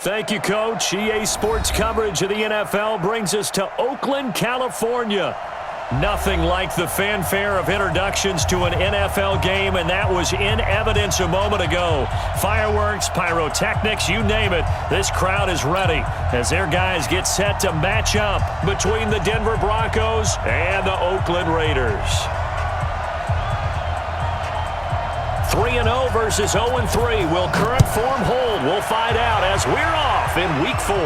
Thank you, Coach. EA Sports coverage of the NFL brings us to Oakland, California. Nothing like the fanfare of introductions to an NFL game, and that was in evidence a moment ago. Fireworks, pyrotechnics, you name it. This crowd is ready as their guys get set to match up between the Denver Broncos and the Oakland Raiders. 3-0 versus 0-3. Will current form hold? We'll find out as we're off in Week 4.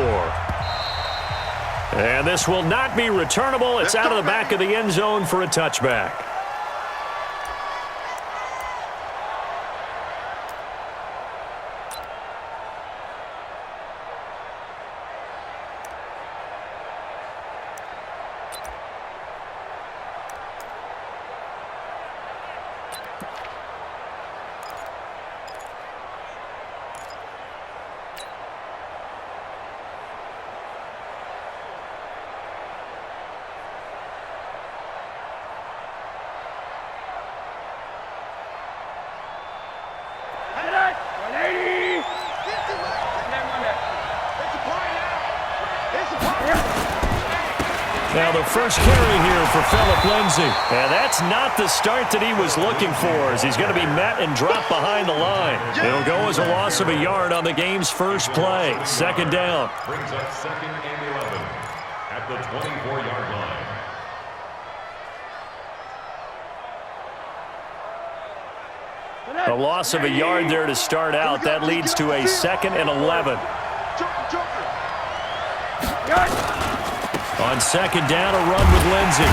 And this will not be returnable. It's out of the back of the end zone for a touchback. Now the first carry here for Phillip Lindsay. And that's not the start that he was looking for, as he's going to be met and dropped behind the line. It'll go as a loss of a yard on the game's first play. Second down. Brings up 2nd and 11 at the 24-yard line. A loss of a yard there to start out. That leads to a 2nd and 11. On second down, a run with Lindsay.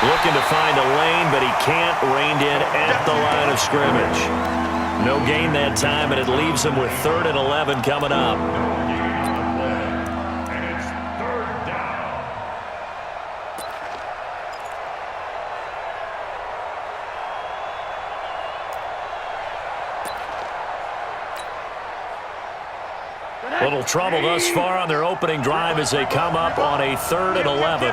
Looking to find a lane, but he can't. Reined in at the line of scrimmage. No gain that time, and it leaves him with 3rd and 11 coming up. And it's 3rd down. Little trouble thus far on their opening drive as they come up on a 3rd and 11.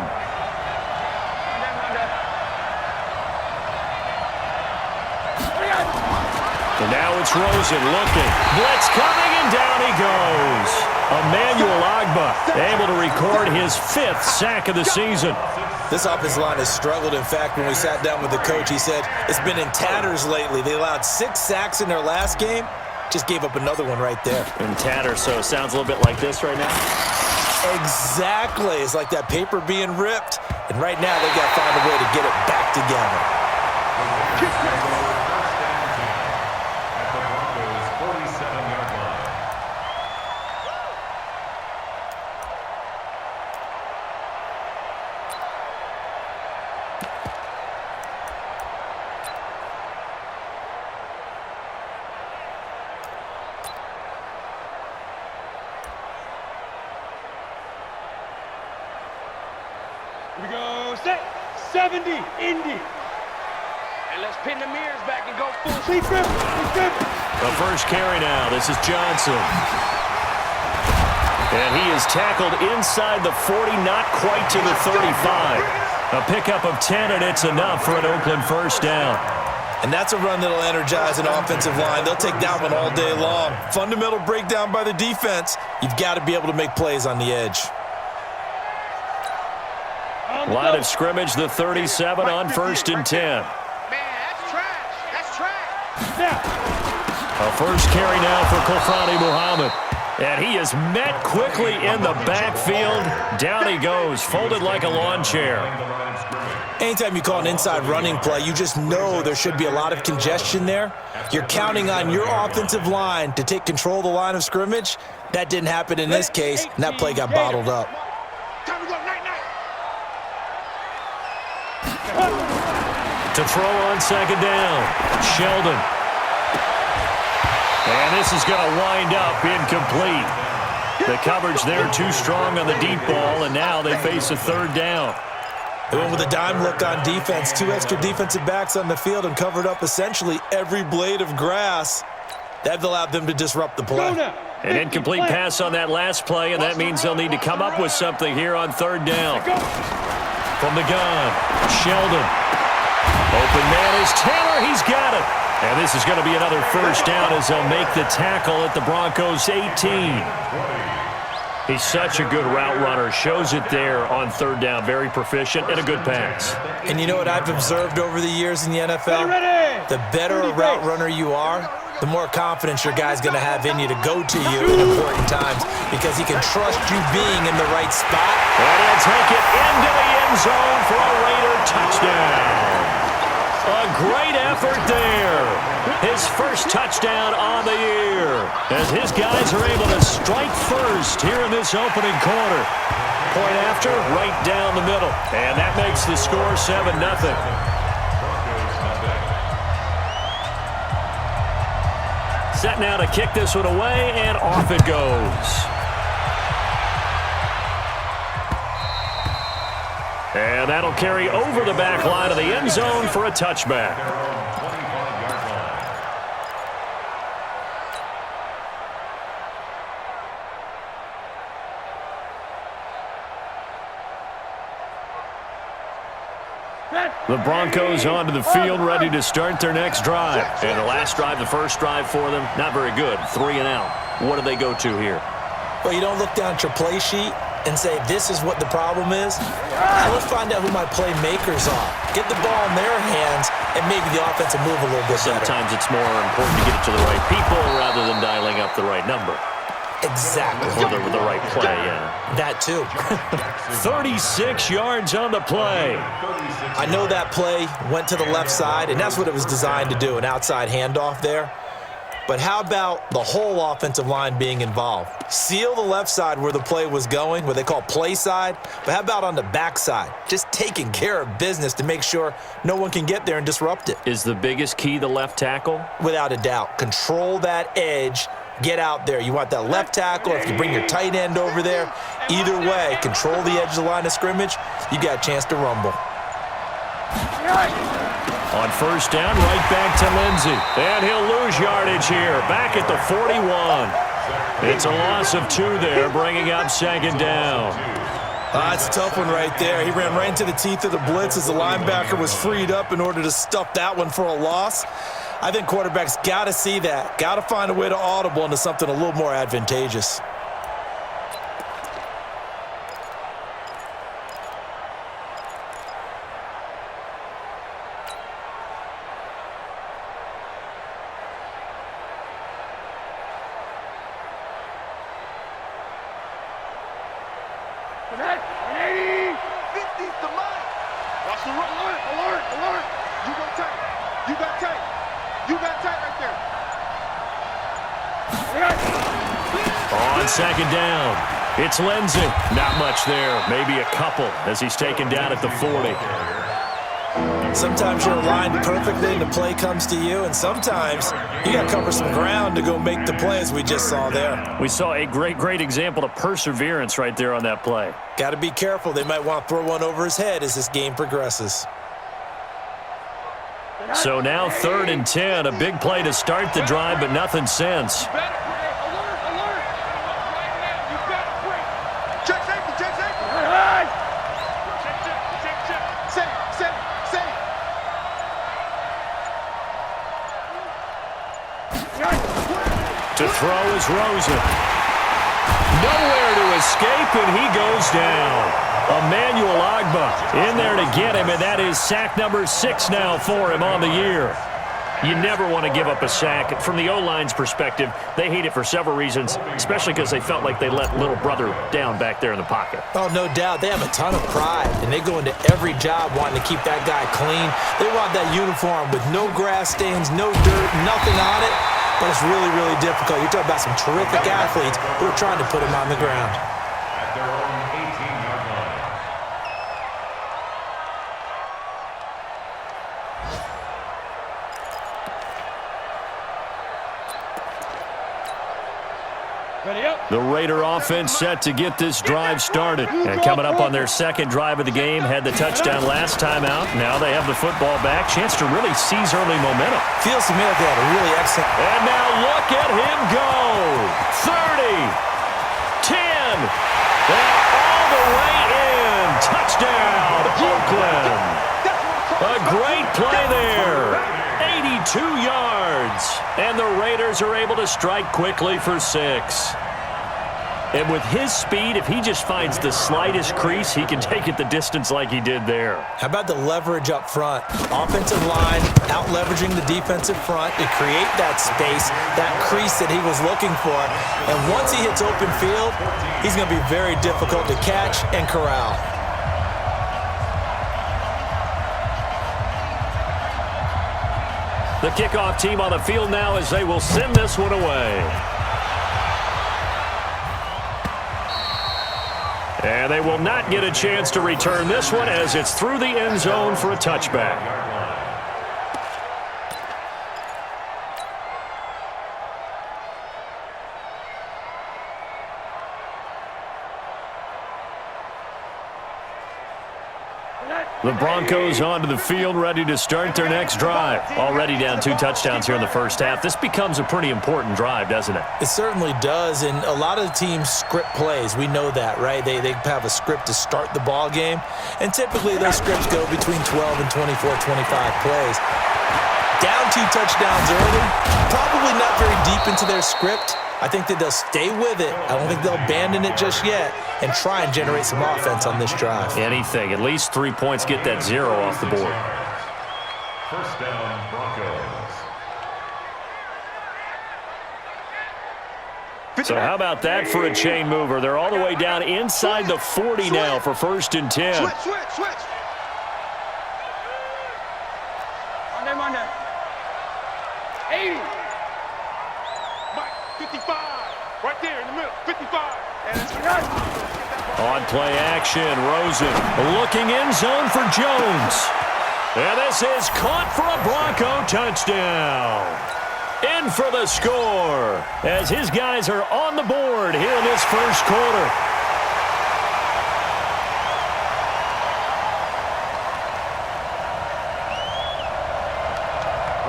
And now it's Rosen looking. Blitz coming, and down he goes. Emmanuel Ogbah able to record his 5th sack of the season. This offensive line has struggled. In fact, when we sat down with the coach, he said it's been in tatters lately. They allowed 6 sacks in their last game. Just gave up another one right there. In tatters, so it sounds a little bit like this right now? Exactly. It's like that paper being ripped. And right now, they got to find a way to get it back together. At the Broncos' 47-yard line. We go set 70 Indy. And let's pin the mirrors back and go full sleep grip. The first carry now. This is Johnson. And he is tackled inside the 40, not quite to the 35. A pickup of 10, and it's enough for an Oakland first down. And that's a run that'll energize an offensive line. They'll take that one all day long. Fundamental breakdown by the defense. You've got to be able to make plays on the edge. Line of scrimmage, the 37 on 1st and 10. Man, that's trash. That's trash. A first carry now for Kofrani Muhammad. And he is met quickly in the backfield. Down he goes, folded like a lawn chair. Anytime you call an inside running play, you just know there should be a lot of congestion there. You're counting on your offensive line to take control of the line of scrimmage. That didn't happen in this case, and that play got bottled up. To throw on second down, Sheldon. And this is going to wind up incomplete. The coverage there too strong on the deep ball, and now they face a 3rd down. They went with a dime look on defense, 2 extra defensive backs on the field and covered up essentially every blade of grass. That allowed them to disrupt the play. An incomplete pass on that last play, and that means they'll need to come up with something here on 3rd down. From the gun, Sheldon. Open man is Taylor. He's got it. And this is going to be another first down as they'll make the tackle at the Broncos 18. He's such a good route runner. Shows it there on third down. Very proficient and a good pass. And you know what I've observed over the years in the NFL? The better a route runner you are, the more confidence your guy's going to have in you to go to you in important times because he can trust you being in the right spot. And he'll take it into the end zone for a Raider touchdown. A great effort there. His first touchdown on the year. As his guys are able to strike first here in this opening quarter. Point after, right down the middle. And that makes the score 7-0. Set now to kick this one away, and off it goes. And that'll carry over the back line of the end zone for a touchback. The Broncos onto the field, ready to start their next drive. And the last drive, the first drive for them, not very good. 3 and out. What do they go to here? Well, you don't look down at your play sheet and say, this is what the problem is. Now let's find out who my playmakers are. Get the ball in their hands, and maybe the offense will move a little bit better. Sometimes it's more important to get it to the right people rather than dialing up the right number. Exactly. Or the right play, yeah. That too. 36 yards on the play. I know that play went to the left side, and that's what it was designed to do, an outside handoff there. But how about the whole offensive line being involved? Seal the left side where the play was going, what they call play side, but how about on the back side? Just taking care of business to make sure no one can get there and disrupt it. Is the biggest key the left tackle? Without a doubt. Control that edge. Get out there. You want that left tackle. If you bring your tight end over there, either way, control the edge of the line of scrimmage, you got a chance to rumble. On first down, right back to Lindsey. And he'll lose yardage here. Back at the 41. It's a loss of 2 there, bringing up second down. That's a tough one right there. He ran right into the teeth of the blitz as the linebacker was freed up in order to stuff that one for a loss. I think quarterbacks got to see that. Got to find a way to audible into something a little more advantageous. On second down, it's Lindsey. Not much there, maybe a couple as he's taken down at the 40. Sometimes you're aligned perfectly and the play comes to you, and sometimes you got to cover some ground to go make the play as we just saw there. We saw a great example of perseverance right there on that play. Got to be careful. They might want to throw one over his head as this game progresses. So now 3rd and 10, a big play to start the drive, but nothing since. To throw is Rosen. Nowhere to escape, and he goes down. Emmanuel Ogbah in there to get him, and that is sack number 6 now for him on the year. You never want to give up a sack. From the O-line's perspective, they hate it for several reasons, especially because they felt like they let little brother down back there in the pocket. Oh, no doubt. They have a ton of pride, and they go into every job wanting to keep that guy clean. They want that uniform with no grass stains, no dirt, nothing on it. But it's really, really difficult. You're talking about some terrific athletes who are trying to put him on the ground. At their own 18-yard line. The Raider offense set to get this drive started. And coming up on their second drive of the game, had the touchdown last time out. Now they have the football back. Chance to really seize early momentum. Feels to me like they had a really excellent... And now look at him go. 30, 10, and all the way in. Touchdown, Oakland. A great play there. 82 yards. And the Raiders are able to strike quickly for 6. And with his speed, if he just finds the slightest crease, he can take it the distance like he did there. How about the leverage up front? Offensive line out-leveraging the defensive front to create that space, that crease that he was looking for. And once he hits open field, he's going to be very difficult to catch and corral. The kickoff team on the field now as they will send this one away. And they will not get a chance to return this one as it's through the end zone for a touchback. The Broncos onto the field, ready to start their next drive. Already down 2 touchdowns here in the first half. This becomes a pretty important drive, doesn't it? It certainly does, and a lot of the teams script plays. We know that, right? They have a script to start the ball game, and typically those scripts go between 12 and 24, 25 plays. Down 2 touchdowns early, probably not very deep into their script. I think that they'll stay with it. I don't think they'll abandon it just yet and try and generate some offense on this drive. Anything. At least 3 points, get that 0 off the board. First down, Broncos. So how about that for a chain mover? They're all the way down inside the 40 now for 1st and 10. Switch. Monday. 80. Mike, 55. Right there in the middle. 55. And it's right. On play action, Rosen looking end zone for Jones. And this is caught for a Bronco touchdown. In for the score as his guys are on the board here in this first quarter.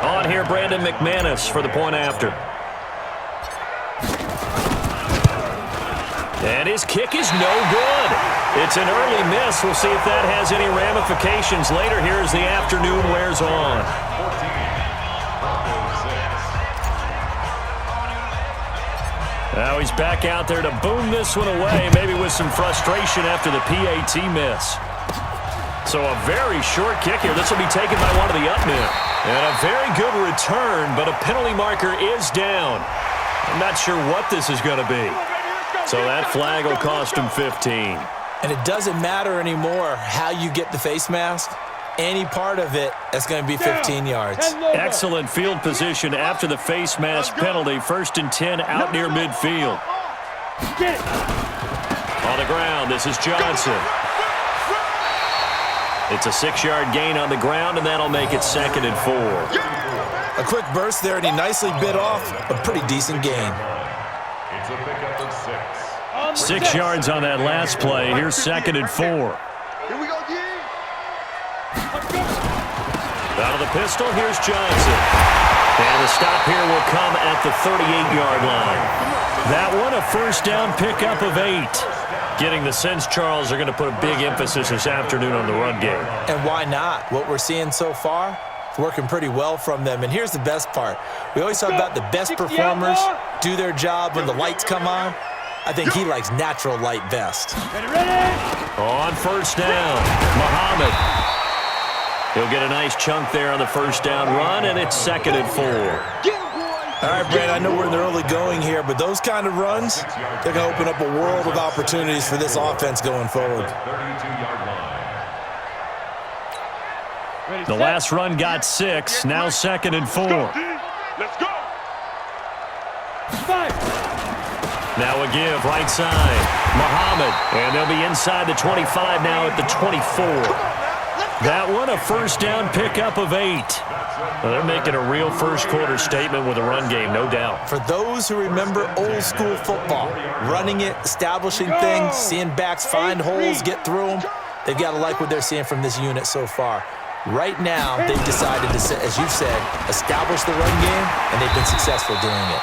On here, Brandon McManus for the point after. And his kick is no good. It's an early miss. We'll see if that has any ramifications later here as the afternoon wears on. Now he's back out there to boom this one away, maybe with some frustration after the PAT miss. So a very short kick here. This will be taken by one of the up men. And a very good return, but a penalty marker is down. I'm not sure what this is going to be. So that flag will cost him 15. And it doesn't matter anymore how you get the face mask. Any part of it is going to be 15 yards. Excellent field position after the face mask penalty. 1st and 10 out near midfield. On the ground, this is Johnson. It's a 6-yard gain on the ground, and that'll make it 2nd and 4. A quick burst there, and he nicely bit off a pretty decent gain. It's a pickup of 6. 6 yards on that last play. Here's 2nd and 4. Here we go, G. Out of the pistol, here's Johnson. And the stop here will come at the 38-yard line. That one, a first down pickup of 8. Getting the sense, Charles, are going to put a big emphasis this afternoon on the run game. And why not? What we're seeing so far, it's working pretty well from them. And here's the best part. We always talk about the best performers do their job when the lights come on. I think he likes natural light best. On first down, Muhammad. He'll get a nice chunk there on the first down run, and it's 2nd and 4. All right, Brad, I know we're in the early going here, but those kind of runs, they're going to open up a world of opportunities for this offense going forward. The last run got 6, now 2nd and 4. Let's go. Now a give, right side, Muhammad, and they'll be inside the 25 now at the 24. That one, a first down pickup of 8. Well, they're making a real first quarter statement with a run game, no doubt. For those who remember old school football, running it, establishing things, seeing backs find holes, get through them, they've got to like what they're seeing from this unit so far. Right now, they've decided to, as you said, establish the run game, and they've been successful doing it.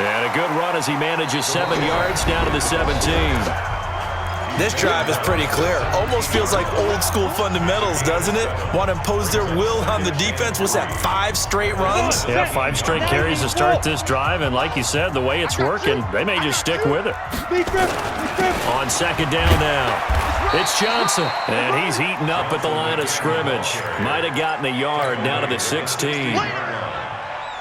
And a good run as he manages 7 yards down to the 17. This drive is pretty clear. Almost feels like old school fundamentals, doesn't it? Want to impose their will on the defense. What's that, 5 straight runs? Yeah, 5 straight carries to start this drive, and like you said, the way it's working, they may just stick with it. On second down now, it's Johnson, and he's heating up at the line of scrimmage. Might have gotten a yard down to the 16.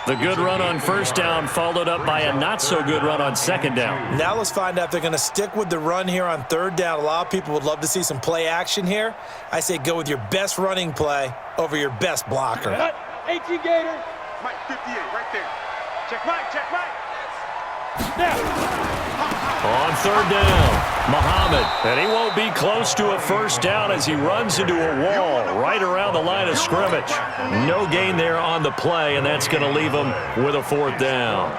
The good run on first down followed up by a not-so-good run on second down. Now let's find out if they're going to stick with the run here on third down. A lot of people would love to see some play action here. I say go with your best running play over your best blocker. 18 Gator. Mike, 58, right there. Check Mike. Now. On third down, Muhammad, and he won't be close to a first down as he runs into a wall right around the line of scrimmage. No gain there on the play, and that's going to leave him with a fourth down.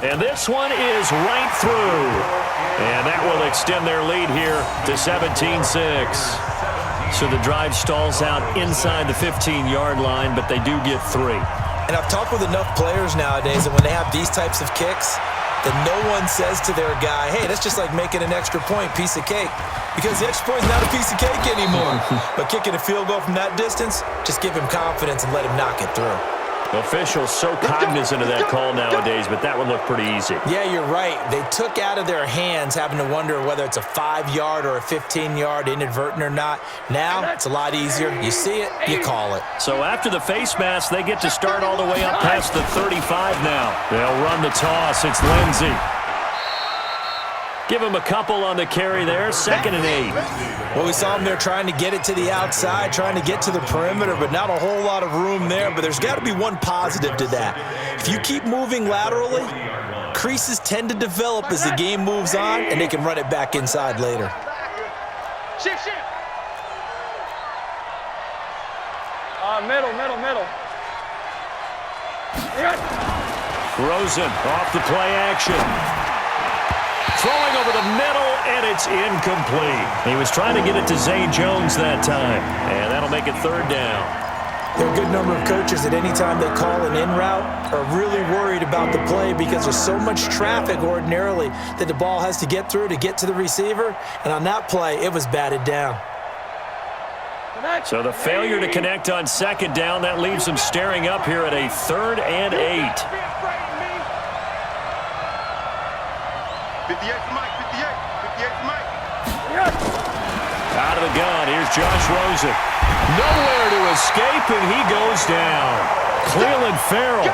And this one is right through. And that will extend their lead here to 17-6. So the drive stalls out inside the 15-yard line, but they do get 3. And I've talked with enough players nowadays that when they have these types of kicks, that no one says to their guy, hey, that's just like making an extra point, piece of cake. Because the extra point is not a piece of cake anymore. But kicking a field goal from that distance, just give him confidence and let him knock it through. Officials so cognizant of that call nowadays, but that would look pretty easy. Yeah, you're right. They took out of their hands having to wonder whether it's a 5-yard or a 15-yard inadvertent or not. Now, it's a lot easier. You see it, you call it. So after the face mask, they get to start all the way up past the 35 now. They'll run the toss. It's Lindsey. Give him a couple on the carry there. 2nd and 8. Well, we saw him there trying to get it to the outside, trying to get to the perimeter, but not a whole lot of room there. But there's got to be one positive to that. If you keep moving laterally, creases tend to develop as the game moves on, and they can run it back inside later. Shift. Middle. Rosen off the play action. Throwing over the middle, and it's incomplete. He was trying to get it to Zay Jones that time, and that'll make it 3rd down. There are a good number of coaches at any time they call an in route are really worried about the play because there's so much traffic ordinarily that the ball has to get through to get to the receiver, and on that play, it was batted down. So the failure to connect on second down, that leaves them staring up here at a 3rd and 8. 58 for Mike. Out of the gun, here's Josh Rosen. Nowhere to escape, and he goes down. Cleveland Farrell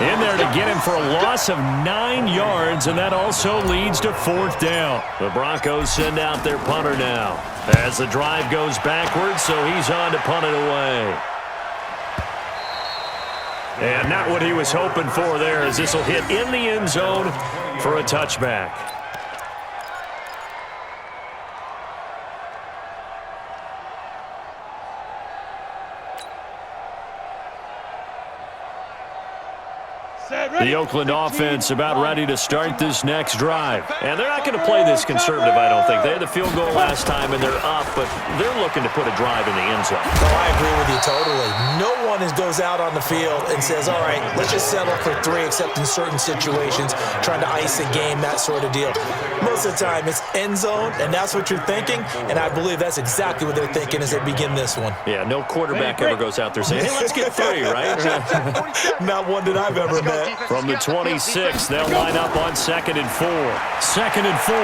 in there to get him for a loss of 9 yards, and that also leads to 4th down. The Broncos send out their punter now as the drive goes backwards, so he's on to punt it away. And not what he was hoping for there, as this will hit in the end zone for a touchback. The Oakland offense about ready to start this next drive. And they're not going to play this conservative, I don't think. They had the field goal last time, and they're up, but they're looking to put a drive in the end zone. Oh, I agree with you totally. No one goes out on the field and says, all right, let's just settle for 3, except in certain situations, trying to ice a game, that sort of deal. Most of the time, it's end zone, and that's what you're thinking, and I believe that's exactly what they're thinking as they begin this one. Yeah, no quarterback ever goes out there saying, hey, let's get 3, right? Not one that I've ever met. From the 26, they'll line up on 2nd and 4. 2nd and 4.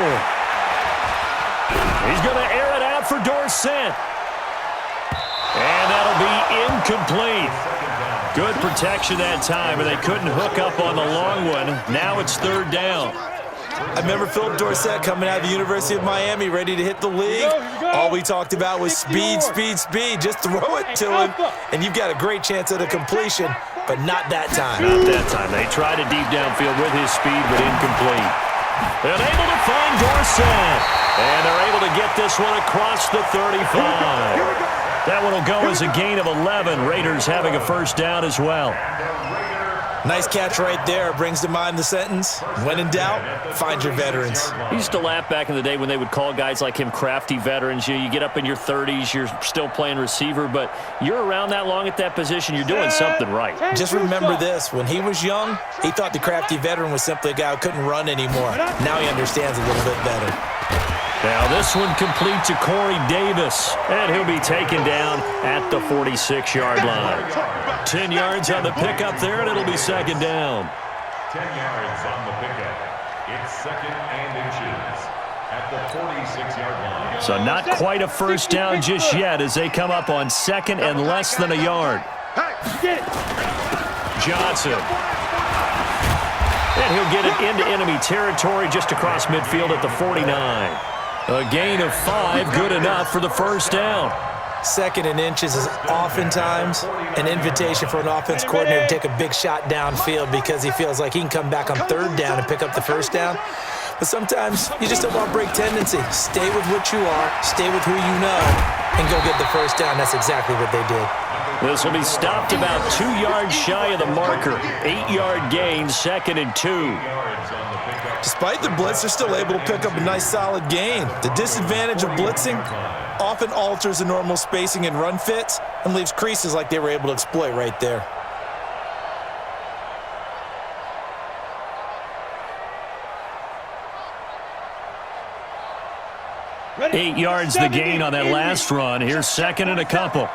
He's going to air it out for Dorsett. And that'll be incomplete. Good protection that time, and they couldn't hook up on the long one. Now it's 3rd down. I remember Philip Dorsett coming out of the University of Miami, ready to hit the league. All we talked about was speed. Just throw it to him, and you've got a great chance at a completion, but not that time. Not that time. They tried a deep downfield with his speed, but incomplete. And able to find Dorsett. And they're able to get this one across the 35. That one will go as a gain of 11. Raiders having a first down as well. Nice catch right there. Brings to mind the sentence, when in doubt, find your veterans. I used to laugh back in the day when they would call guys like him crafty veterans. You get up in your 30s, you're still playing receiver, but you're around that long at that position, you're doing something right. Just remember this. When he was young, he thought the crafty veteran was simply a guy who couldn't run anymore. Now he understands a little bit better. Now this one complete to Corey Davis, and he'll be taken down at the 46-yard line. 10 yards on the pickup there, and it'll be second down. 10 yards on the pickup. It's second and inches at the 46-yard line. So not quite a first down just yet as they come up on second and less than a yard. Johnson. And he'll get it into enemy territory just across midfield at the 49. A gain of 5, good enough for the first down. Second and inches is oftentimes an invitation for an offense coordinator to take a big shot downfield because he feels like he can come back on third down and pick up the first down. But sometimes you just don't want break tendency. Stay with what you are, stay with who you know, and go get the first down. That's exactly what they did. This will be stopped about 2 yards shy of the marker. 8-yard gain, second and 2. Despite the blitz, they're still able to pick up a nice solid gain. The disadvantage of blitzing often alters the normal spacing and run fits and leaves creases like they were able to exploit right there. Ready? 8 yards the gain on that last run. Here's second and a couple.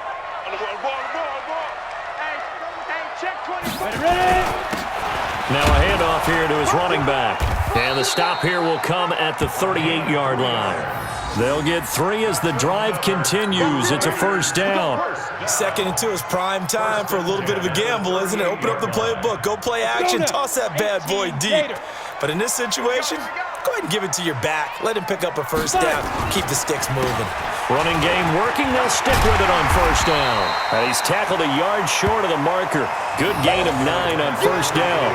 Now a handoff here to his running back. And the stop here will come at the 38-yard line. They'll get 3 as the drive continues. It's a first down. Second and 2 is prime time for a little bit of a gamble, isn't it? Open up the playbook, go play action, toss that bad boy deep. But in this situation, go ahead and give it to your back. Let him pick up a first down. Keep the sticks moving. Running game working. They'll stick with it on first down. And he's tackled a yard short of the marker. Good gain of 9 on first down.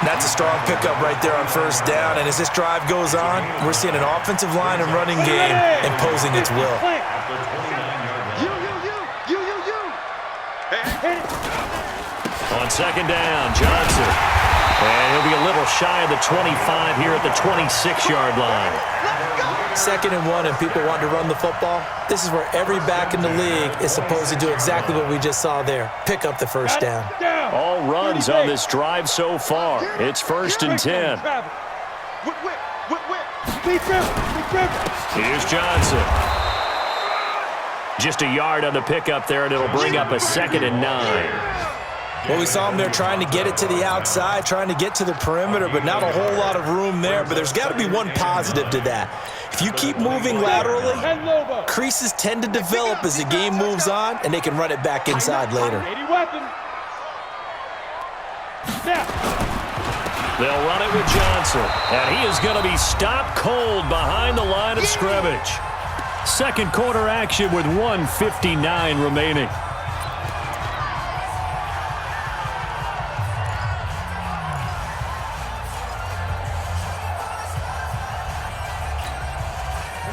That's a strong pickup right there on first down. And as this drive goes on, we're seeing an offensive line and running game imposing its will. On second down, Johnson. And he'll be a little shy of the 25 here at the 26-yard line. Second and 1 and people want to run the football. This is where every back in the league is supposed to do exactly what we just saw there. Pick up the first down. All runs on this drive so far. It's first and 10. Here's Johnson. Just a yard on the pickup there, and it'll bring up a second and 9. Well, we saw him there trying to get it to the outside, trying to get to the perimeter, but not a whole lot of room there. But there's got to be one positive to that. If you keep moving laterally, creases tend to develop as the game moves on, and they can run it back inside later. They'll run it with Johnson, and he is going to be stopped cold behind the line of scrimmage. Second quarter action with 1:59 remaining.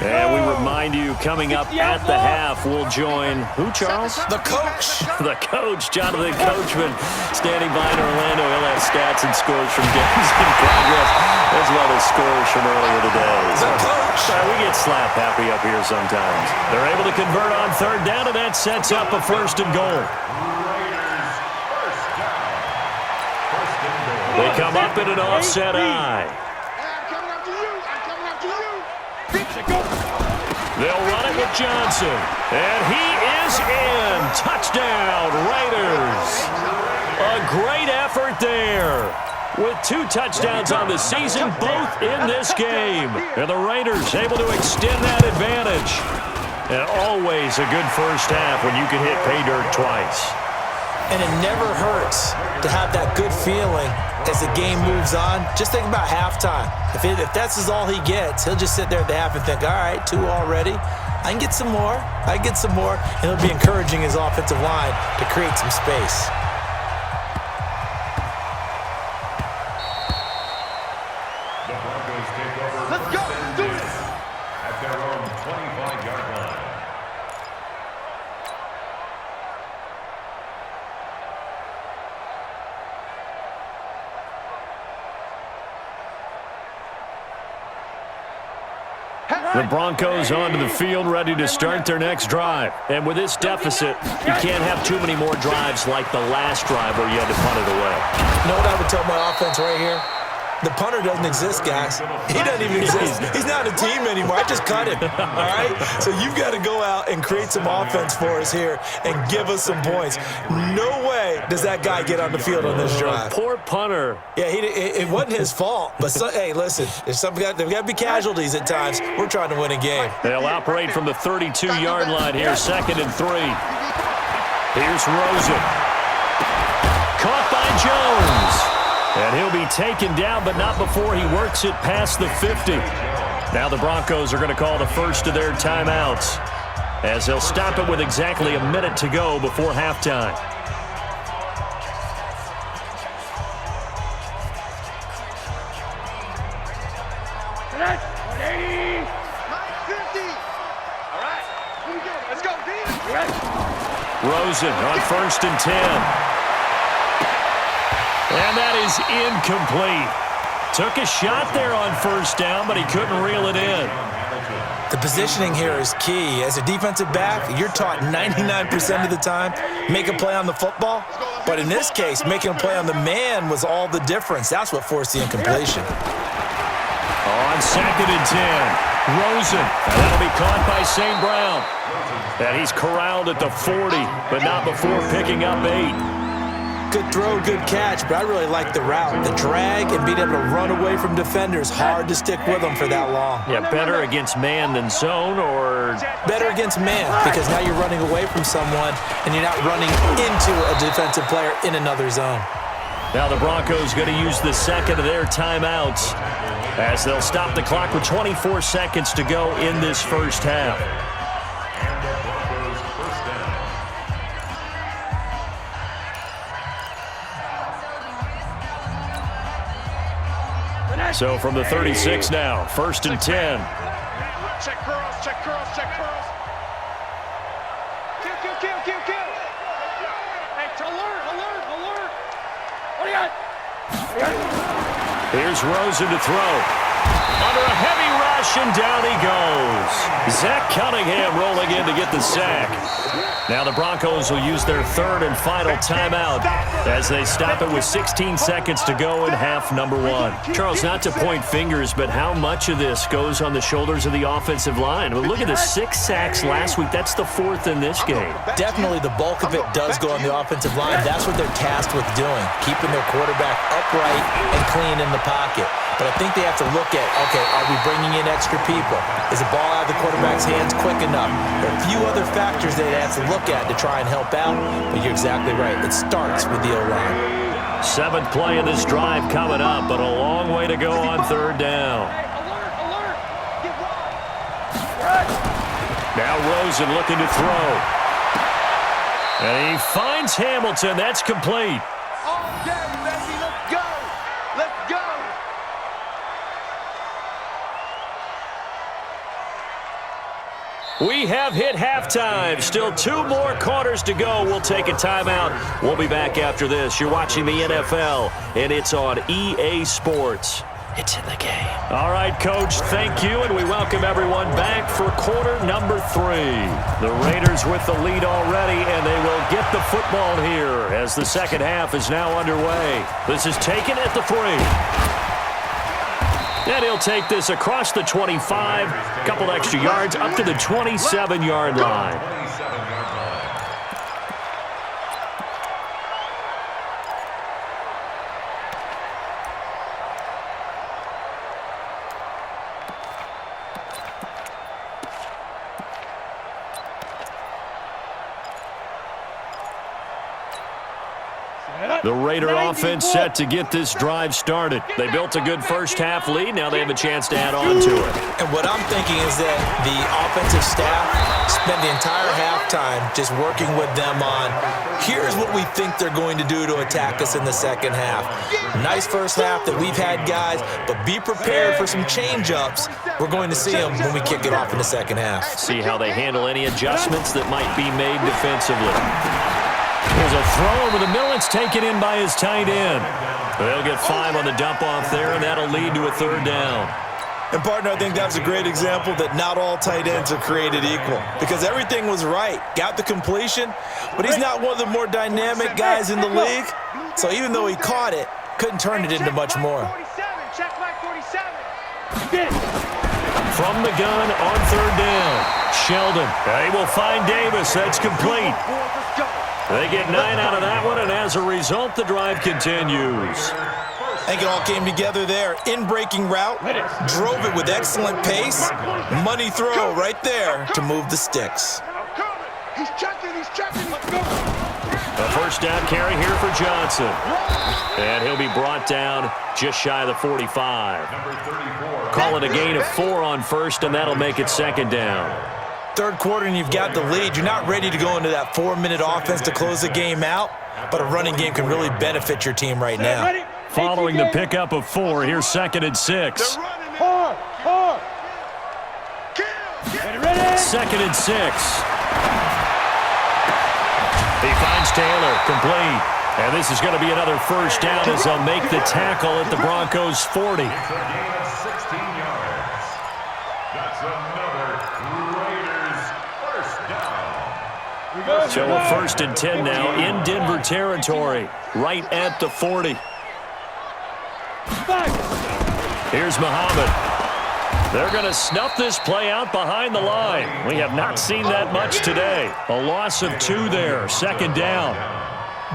And we remind you, coming up at the half, we'll join who, Charles? The coach. The coach, Jonathan Coachman, standing by in Orlando. He'll have stats and scores from games in progress, as well as scores from earlier today. The coach. We get slap happy up here sometimes. They're able to convert on third down, and that sets up a first and goal. They come up in an offset eye. They'll run it with Johnson. And he is in. Touchdown, Raiders. A great effort there. With 2 touchdowns on the season, both in this game. And the Raiders able to extend that advantage. And always a good first half when you can hit pay dirt twice. And it never hurts to have that good feeling as the game moves on. Just think about halftime. If that's all he gets, he'll just sit there at the half and think, all right, 2 already. I can get some more. I can get some more. And he'll be encouraging his offensive line to create some space. The Broncos take over. Let's go. Do it. At their own 25-yard line. The Broncos onto the field ready to start their next drive. And with this deficit, you can't have too many more drives like the last drive where you had to punt it away. You know what I would tell my offense right here? The punter doesn't exist, guys. He doesn't even exist. He's not a team anymore. I just cut him, all right? So you've got to go out and create some offense for us here and give us some points. No way does that guy get on the field on this drive. Poor punter. Yeah, it wasn't his fault. But, hey, listen, there's got to be casualties at times. We're trying to win a game. They'll operate from the 32-yard line here, 2nd and 3. Here's Rosen. Caught by Jones. And he'll be taken down, but not before he works it past the 50. Now the Broncos are going to call the first of their timeouts, as they'll stop it with exactly a minute to go before halftime. Rosen on 1st and 10. And that is incomplete. Took a shot there on 1st down, but he couldn't reel it in. The positioning here is key. As a defensive back, you're taught 99% of the time, make a play on the football. But in this case, making a play on the man was all the difference. That's what forced the incompletion. On 2nd and 10, Rosen. And that'll be caught by St. Brown. And he's corralled at the 40, but not before picking up 8. Good throw, good catch, but I really like the route. The drag and being able to run away from defenders, hard to stick with them for that long. Yeah, better against man than zone, or? Better against man, because now you're running away from someone and you're not running into a defensive player in another zone. Now the Broncos going to use the second of their timeouts as they'll stop the clock with 24 seconds to go in this first half. So from the 36 now, 1st and 10. Check curls, check curls, check curls. Kill, kill, kill, kill, kill. Hey, alert. What do you got? Here's Rosen to throw. Under a heavy rush, and down he goes. Zach Cunningham rolling in to get the sack. Now the Broncos will use their 3rd and final timeout as they stop it with 16 seconds to go in half number 1. Charles, not to point fingers, but how much of this goes on the shoulders of the offensive line? Well, look at the 6 sacks last week. That's the 4th in this game. Definitely the bulk of it does go on the offensive line. That's what they're tasked with doing, keeping their quarterback upright and clean in the pocket. But I think they have to look at, okay, are we bringing in extra people? Is the ball out of the quarterback's hands quick enough? There are a few other factors they'd have to look at to try and help out, but you're exactly right. It starts with the O-line. 7th play of this drive coming up, but a long way to go on 3rd down. Now Rosen looking to throw. And he finds Hamilton. That's complete. We have hit halftime. Still 2 more quarters to go. We'll take a timeout. We'll be back after this. You're watching the NFL, and it's on EA Sports. It's in the game. All right, Coach, thank you, and we welcome everyone back for quarter number 3. The Raiders with the lead already, and they will get the football here as the second half is now underway. This is taken at the 3. And he'll take this across the 25, a couple extra yards, up to the 27-yard line. The Raider offense set to get this drive started. They built a good first-half lead. Now they have a chance to add on to it. And what I'm thinking is that the offensive staff spent the entire halftime just working with them on, here's what we think they're going to do to attack us in the second half. Nice first half that we've had, guys, but be prepared for some change-ups. We're going to see them when we kick it off in the second half. See how they handle any adjustments that might be made defensively. There's a throw over the middle. It's taken in by his tight end. They'll get 5 on the dump-off there, and that'll lead to a 3rd down. And, partner, I think that was a great example that not all tight ends are created equal because everything was right. Got the completion, but he's not one of the more dynamic guys in the league. So even though he caught it, couldn't turn it into much more. From the gun on third down, Sheldon. They will find Davis. That's complete. They get 9 out of that one, and as a result, the drive continues. I think it all came together there. In-breaking route, drove it with excellent pace. Money throw right there to move the sticks. He's checking, let's go. A first down carry here for Johnson. And he'll be brought down just shy of the 45. Call it a gain of 4 on first, and that'll make it second down. Third quarter and you've got the lead. You're not ready to go into that 4-minute offense to close the game out, but a running game can really benefit your team right now. Following the pickup of 4, here's 2nd and 6. Hard. 2nd and 6. He finds Taylor, complete. And this is going to be another first down as they'll make the tackle at the Broncos' 40. It's a gain of 16 yards. That's another Raiders first down. So a 1st and 10 now in Denver territory, right at the 40. Here's Muhammad. They're going to snuff this play out behind the line. We have not seen that much today. A loss of 2 there, 2nd down.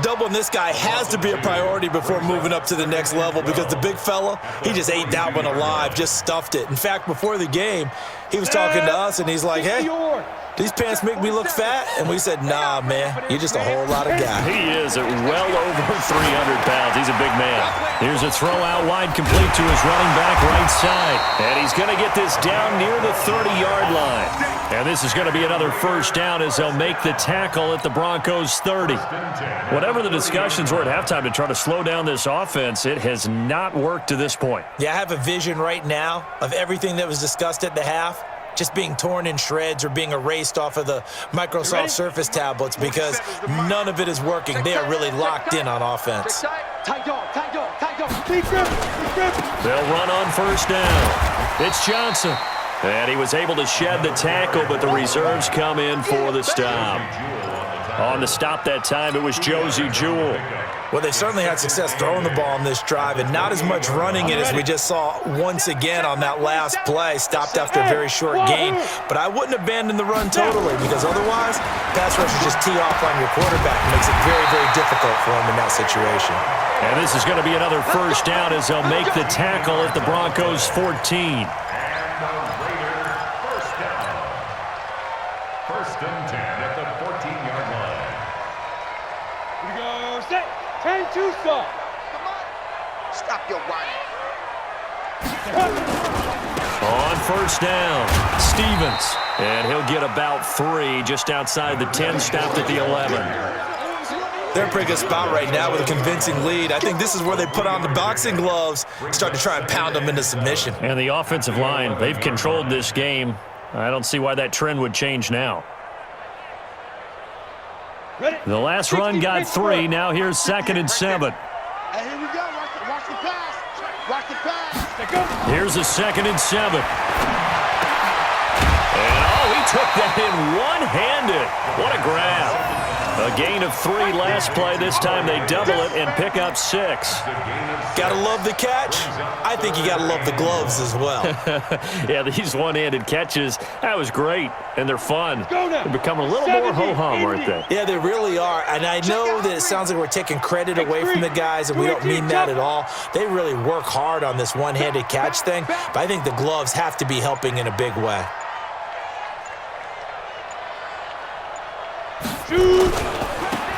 Doubling this guy has to be a priority before moving up to the next level because the big fella, he just ate that one alive, just stuffed it. In fact, before the game, he was talking to us, and he's like, hey, these pants make me look fat? And we said, nah, man, you're just a whole lot of guy. He is at well over 300 pounds. He's a big man. Here's a throw out wide complete to his running back right side. And he's going to get this down near the 30-yard line. And this is going to be another first down as they'll make the tackle at the Broncos' 30. Whatever the discussions were at halftime to try to slow down this offense, it has not worked to this point. Yeah, I have a vision right now of everything that was discussed at the half just being torn in shreds or being erased off of the Microsoft Surface tablets because none of it is working. They are really locked in on offense. Tight dog. They'll run on first down. It's Johnson. And he was able to shed the tackle, but the reserves come in for the stop. On the stop that time, it was Josie Jewell. Well, they certainly had success throwing the ball on this drive and not as much running it as we just saw once again on that last play, stopped after a very short gain. But I wouldn't abandon the run totally because otherwise, pass rushers just tee off on your quarterback and makes it very, very difficult for him in that situation. And this is going to be another first down as they'll make the tackle at the Broncos' 14. First and 10 at the 14-yard line. We go, set, 10-2 stop. Come on. Stop your running. On first down, Stevens. And he'll get about 3 just outside the 10, stopped at the 11. They're in a pretty good spot right now with a convincing lead. I think this is where they put on the boxing gloves, start to try and pound them into submission. And the offensive line, they've controlled this game. I don't see why that trend would change now. The last run got 3. Now here's 2nd and 7. Hey, here we go. Watch the pass. Watch the pass. Here's a 2nd and 7. And, he took that in one-handed. What a grab. A gain of 3 last play. This time they double it and pick up 6. Gotta love the catch. I think you gotta love the gloves as well. Yeah, these one-handed catches, that was great, and they're fun. They're becoming a little more ho-hum, aren't they? Yeah, they really are. And I know that it sounds like we're taking credit away from the guys, and we don't mean that at all. They really work hard on this one-handed catch thing, but I think the gloves have to be helping in a big way.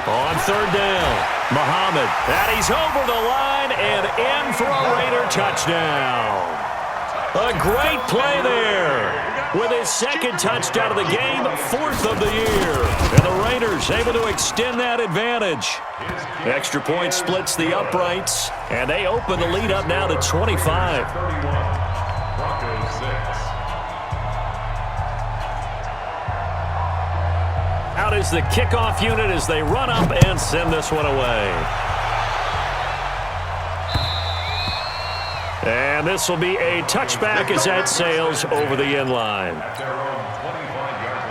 On third down, Muhammad. And he's over the line and in for a Raider touchdown. A great play there. With his 2nd touchdown of the game, 4th of the year. And the Raiders able to extend that advantage. Extra point splits the uprights, and they open the lead up now to 25. Broncos 6. Out is the kickoff unit as they run up and send this one away. And this will be a touchback as that sails over the end line. At their own 25-yard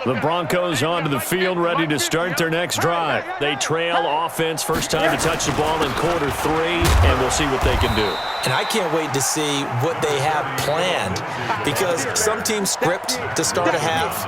line. The Broncos onto the field, ready to start their next drive. They trail offense, first time to touch the ball in quarter 3, and we'll see what they can do. And I can't wait to see what they have planned, because some teams script to start a half.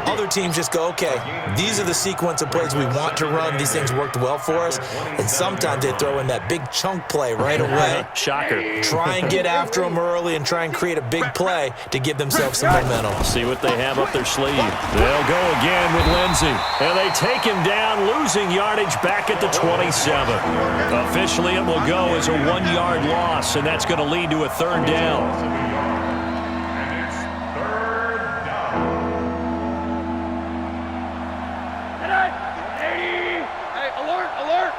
Other teams just go, okay, these are the sequence of plays we want to run. These things worked well for us. And sometimes they throw in that big chunk play right away. Shocker. Try and get after them early and try and create a big play to give themselves some momentum. See what they have up their sleeve. They'll go again with Lindsey. And they take him down, losing yardage back at the 27. Officially, it will go as a 1-yard loss, and that's going to lead to a third down. And it's third down. Hey, alert, alert.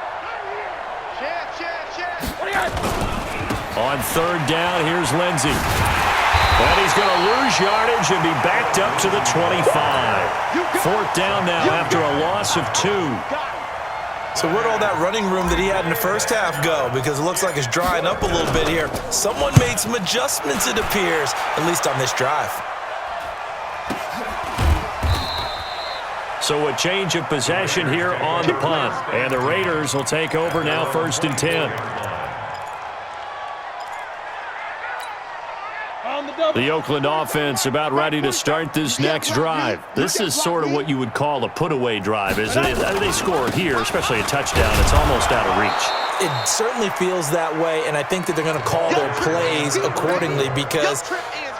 What do you got? On third down, here's Lindsey. And he's going to lose yardage and be backed up to the 25. Fourth down now after a loss of 2. So where'd all that running room that he had in the first half go? Because it looks like it's drying up a little bit here. Someone made some adjustments, it appears, at least on this drive. So a change of possession here on the punt. And the Raiders will take over now, 1st and 10. The Oakland offense about ready to start this next drive. This is sort of what you would call a put-away drive, isn't it? They score here, especially a touchdown. It's almost out of reach. It certainly feels that way, and I think that they're going to call their plays accordingly, because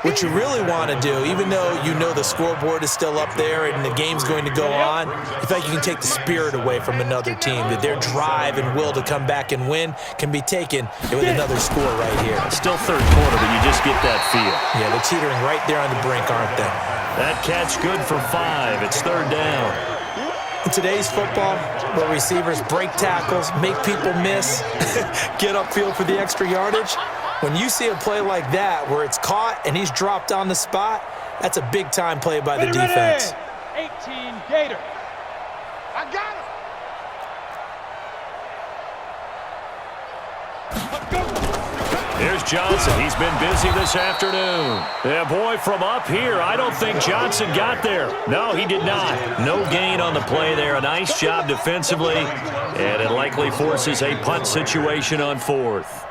what you really want to do, even though you know the scoreboard is still up there and the game's going to go on, in fact, you can take the spirit away from another team, that their drive and will to come back and win can be taken with another score right here. Still third quarter, but you just get that feel. Yeah, they're teetering right there on the brink, aren't they? That catch good for 5. It's third down. In today's football, where receivers break tackles, make people miss, get upfield for the extra yardage, when you see a play like that where it's caught and he's dropped on the spot, that's a big-time play by the defense. 18 Gator. I got him. Here's Johnson. He's been busy this afternoon. Yeah, boy, from up here, I don't think Johnson got there. No, he did not. No gain on the play there. A nice job defensively, and it likely forces a punt situation on 4th.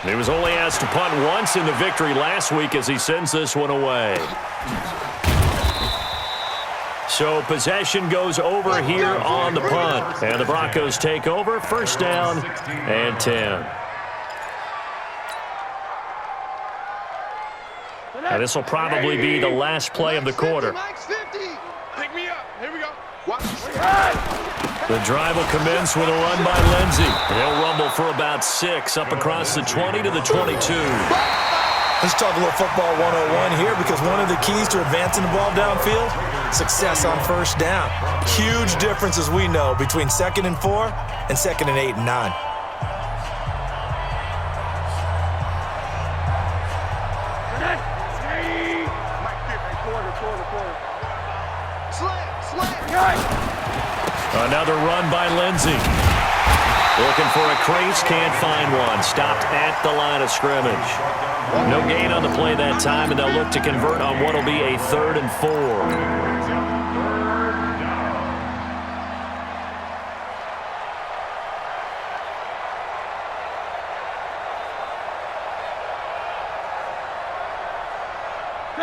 He was only asked to punt once in the victory last week as he sends this one away. So possession goes over here on the punt. And the Broncos take over, 1st down and 10. Now this will probably be the last play of the quarter. Pick me up. Here we go. The drive will commence with a run by Lindsey. He'll rumble for about 6 up across the 20 to the 22. Let's talk a little football 101 here, because one of the keys to advancing the ball downfield, success on 1st down. Huge difference, as we know, between 2nd and 4 and 2nd and 8 and 9. Another run by Lindsey. Looking for a crease, can't find one. Stopped at the line of scrimmage. No gain on the play that time, and they'll look to convert on what will be a 3rd and 4.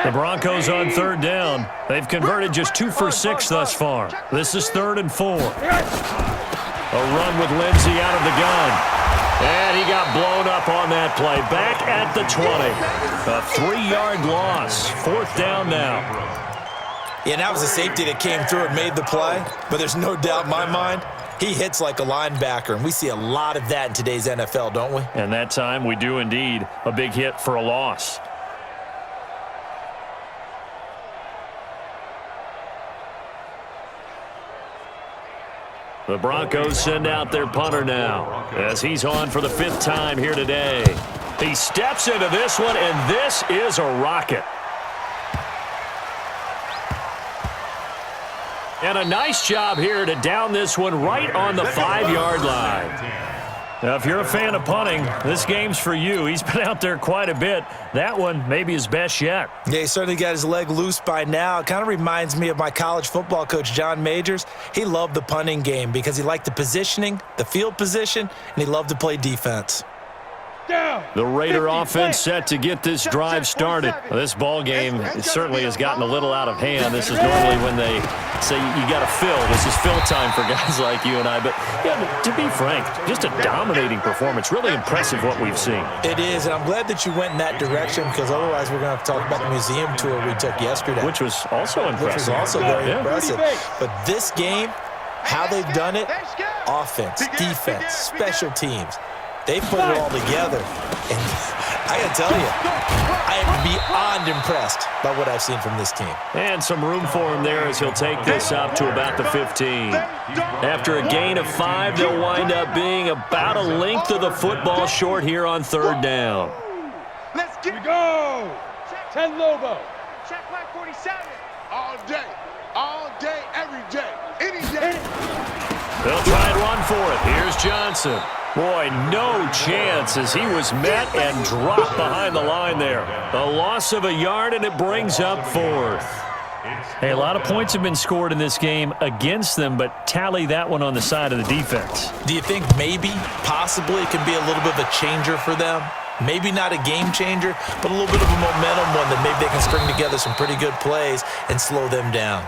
The Broncos on 3rd down. They've converted just 2 for 6 thus far. This is 3rd and 4. A run with Lindsey out of the gun. And he got blown up on that play. Back at the 20. A 3-yard loss. 4th down now. Yeah, that was a safety that came through and made the play. But there's no doubt in my mind, he hits like a linebacker. And we see a lot of that in today's NFL, don't we? And that time we do indeed. A big hit for a loss. The Broncos send out their punter now as he's on for the 5th time here today. He steps into this one, and this is a rocket. And a nice job here to down this one right on the 5-yard line. Now, if you're a fan of punting, this game's for you. He's been out there quite a bit. That one maybe his best yet. Yeah, he certainly got his leg loose by now. It kind of reminds me of my college football coach, John Majors. He loved the punting game because he liked the positioning, the field position, and he loved to play defense. The Raider offense set to get this drive started. This ball game certainly has gotten a little out of hand. This is normally when they say you got to fill. This is fill time for guys like you and I. But yeah, to be frank, just a dominating performance. Really impressive what we've seen. It is, and I'm glad that you went in that direction because otherwise we're going to have to talk about the museum tour we took yesterday. Which was also impressive. Which was also very impressive. But this game, how they've done it, offense, defense, special teams, they put it all together, and I got to tell you, I am beyond impressed by what I've seen from this team. And some room for him there as he'll take this up to about the 15. After a gain of 5, they'll wind up being about a length of the football short here on 3rd down. Let's go! 10 Lobo. Check back 47. All day, every day, any day. They'll try and run for it. Here's Johnson. Boy, no chance as he was met and dropped behind the line there. A loss of a yard, and it brings up 4th. Hey, a lot of points have been scored in this game against them, but tally that one on the side of the defense. Do you think maybe, possibly, it can be a little bit of a changer for them? Maybe not a game changer, but a little bit of a momentum one that maybe they can string together some pretty good plays and slow them down.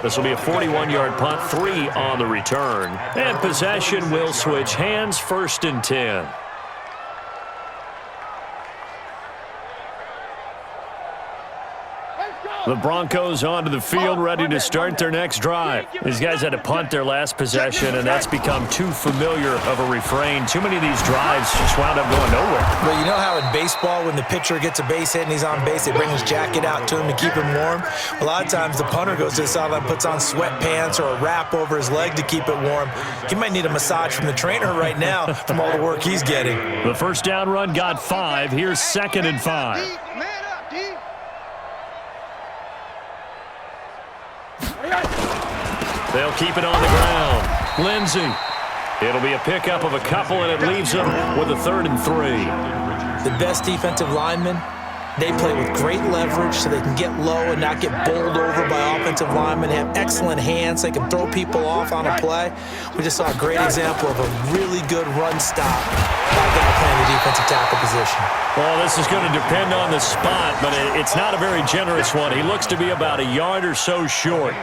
This will be a 41-yard punt, 3 on the return. And possession will switch hands, 1st and 10. The Broncos onto the field, ready to start their next drive. These guys had to punt their last possession, and that's become too familiar of a refrain. Too many of these drives just wound up going nowhere. Well, you know how in baseball, when the pitcher gets a base hit and he's on base, they bring his jacket out to him to keep him warm? A lot of times the punter goes to the sideline, puts on sweatpants or a wrap over his leg to keep it warm. He might need a massage from the trainer right now from all the work he's getting. The first down run got 5. Here's 2nd and 5. They'll keep it on the ground. Lindsey. It'll be a pickup of a couple, and it leaves them with a 3rd and 3. The best defensive linemen, they play with great leverage so they can get low and not get bowled over by offensive linemen. They have excellent hands. They can throw people off on a play. We just saw a great example of a really good run stop by a guy playing the defensive tackle position. Well, this is going to depend on the spot, but it's not a very generous one. He looks to be about a yard or so short.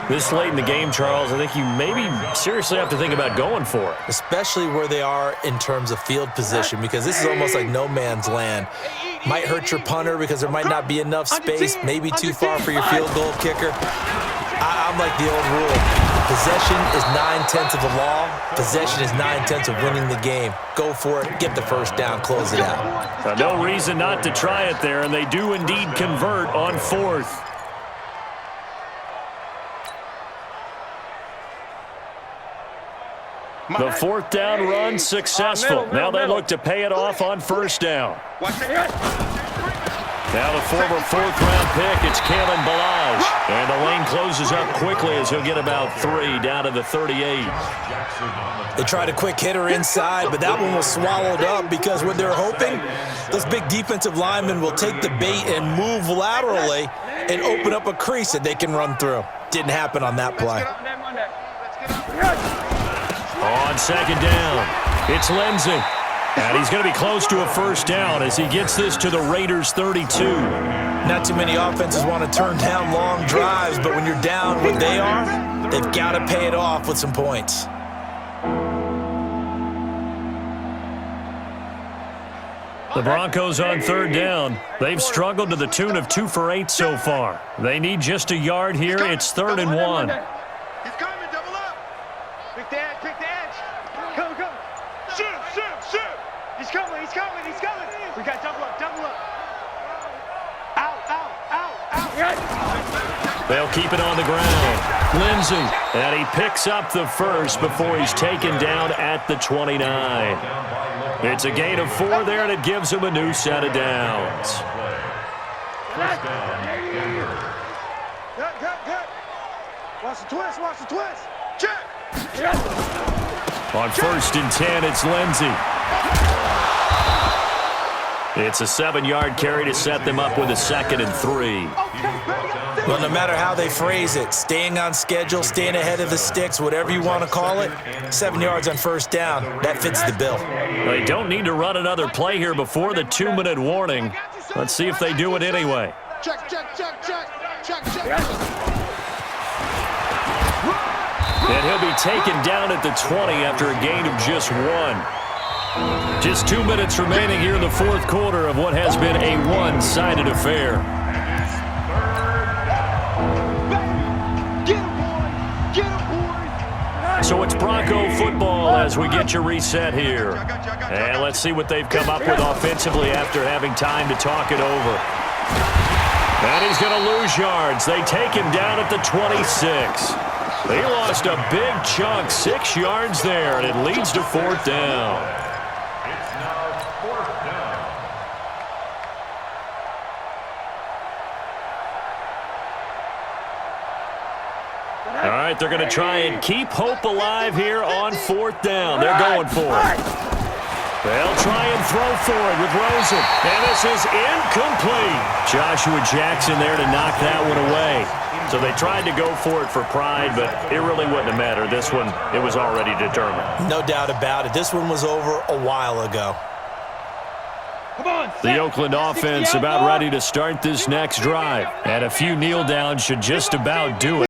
This late in the game, Charles, I think you maybe seriously have to think about going for it. Especially where they are in terms of field position, because this is almost like no man's land. Might hurt your punter because there might not be enough space, maybe too far for your field goal kicker. I'm like the old rule. Possession is 9/10 of the law. Possession is 9/10 of winning the game. Go for it. Get the first down. Close it out. No reason not to try it there, and they do indeed convert on 4th. The 4th down run successful. Now they look to pay it off on 1st down. Now the former 4th-round pick, it's Kalen Ballage. And the lane closes up quickly as he'll get about 3 down to the 38. They tried a quick hitter inside, but that one was swallowed up because what they're hoping, those big defensive linemen will take the bait and move laterally and open up a crease that they can run through. Didn't happen on that play. On 2nd down, it's Lindsey. And he's going to be close to a 1st down as he gets this to the Raiders' 32. Not too many offenses want to turn down long drives, but when you're down what they are, they've got to pay it off with some points. The Broncos on 3rd down. They've struggled to the tune of 2 for 8 so far. They need just a yard here. It's 3rd and 1. He's coming, double up. Pick the edge, pick the edge. Go, go. Shoot. He's coming. We got double up. Out. They'll keep it on the ground. Lindsey, and he picks up the 1st before he's taken down at the 29. It's a gain of 4 there, and it gives him a new set of downs. Good. Watch the twist, watch the twist. Check. On 1st and 10, it's Lindsey. It's a 7-yard carry to set them up with a 2nd and 3. Well, no matter how they phrase it, staying on schedule, staying ahead of the sticks, whatever you want to call it, 7 yards on 1st down, that fits the bill. They don't need to run another play here before the 2-minute warning. Let's see if they do it anyway. Check, check, check, check, check, check. And he'll be taken down at the 20 after a gain of just 1. Just 2 minutes remaining here in the 4th quarter of what has been a one-sided affair. Get him, boy. Get him, boy. So it's Bronco football as we get you reset here. And let's see what they've come up with offensively after having time to talk it over. And he's going to lose yards. They take him down at the 26. They lost a big chunk, 6 yards there, and it leads to 4th down. It's now 4th down. All right, they're going to try and keep hope alive here on 4th down. They're going for it. They'll try and throw for it with Rosen. And this is incomplete. Joshua Jackson there to knock that one away. So they tried to go for it for pride, but it really wouldn't have mattered. This one, it was already determined. No doubt about it. This one was over a while ago. Come on. The Oakland offense about ready to start this next drive. And a few kneel downs should just about do it.